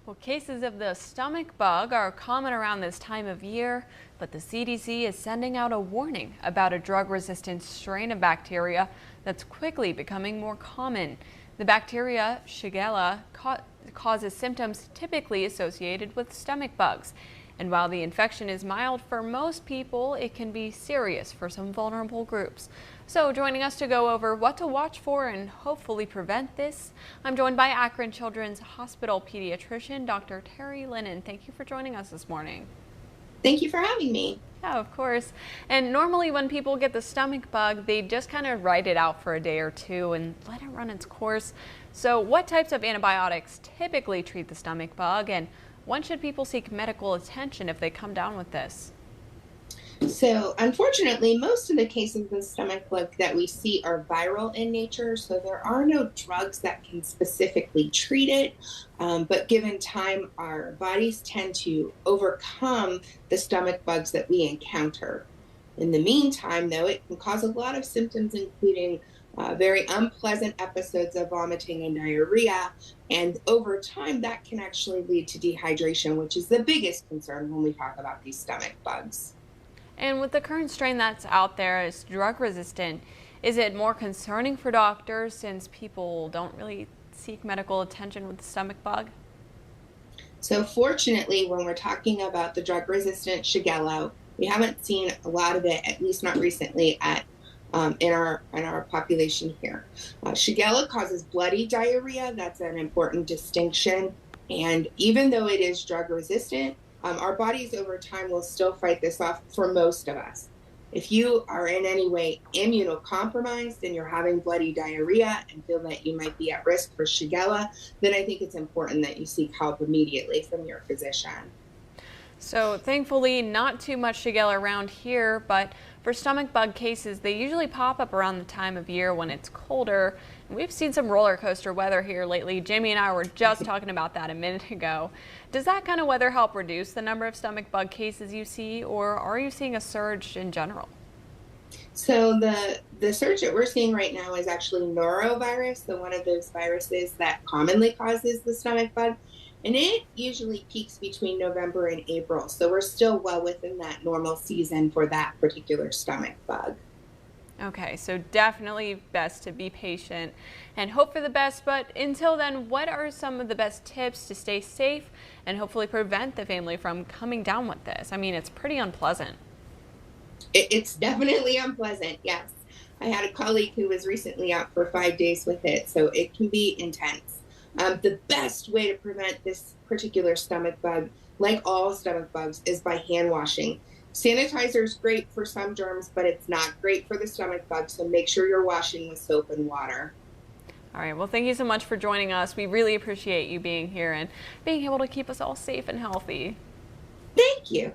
Well, cases of the stomach bug are common around this time of year, but the CDC is sending out a warning about a drug-resistant strain of bacteria that's quickly becoming more common. The bacteria, Shigella, causes symptoms typically associated with stomach bugs. And while the infection is mild for most people, it can be serious for some vulnerable groups. So joining us to go over what to watch for and hopefully prevent this, I'm joined by Akron Children's Hospital pediatrician, Dr. Terry Lennon. Thank you for joining us this morning. Thank you for having me. Yeah, of course. And normally when people get the stomach bug, they just kind of ride it out for a day or two and let it run its course. So what types of antibiotics typically treat the stomach bug, and when should people seek medical attention if they come down with this? So, unfortunately, most of the cases of stomach bug that we see are viral in nature, so there are no drugs that can specifically treat it. But given time, our bodies tend to overcome the stomach bugs that we encounter. In the meantime, though, it can cause a lot of symptoms, including very unpleasant episodes of vomiting and diarrhea. And over time, that can actually lead to dehydration, which is the biggest concern when we talk about these stomach bugs. And with the current strain that's out there as drug resistant, is it more concerning for doctors since people don't really seek medical attention with the stomach bug? So fortunately, when we're talking about the drug-resistant Shigella, we haven't seen a lot of it, at least not recently, in our population here. Shigella causes bloody diarrhea. That's an important distinction. And even though it is drug-resistant, our bodies over time will still fight this off for most of us. If you are in any way immunocompromised and you're having bloody diarrhea and feel that you might be at risk for Shigella, then I think it's important that you seek help immediately from your physician. So thankfully, not too much Shigella around here, but for stomach bug cases, they usually pop up around the time of year when it's colder. We've seen some roller coaster weather here lately. Jimmy and I were just talking about that a minute ago. Does that kind of weather help reduce the number of stomach bug cases you see, or are you seeing a surge in general? So the surge that we're seeing right now is actually norovirus, so one of those viruses that commonly causes the stomach bug. And it usually peaks between November and April. So we're still well within that normal season for that particular stomach bug. Okay, so definitely best to be patient and hope for the best. But until then, what are some of the best tips to stay safe and hopefully prevent the family from coming down with this? I mean, it's pretty unpleasant. It's definitely unpleasant, yes. I had a colleague who was recently out for 5 days with it, so it can be intense. The best way to prevent this particular stomach bug, like all stomach bugs, is by hand washing. Sanitizer is great for some germs, but it's not great for the stomach bug, so make sure you're washing with soap and water. All right, well, thank you so much for joining us. We really appreciate you being here and being able to keep us all safe and healthy. Thank you.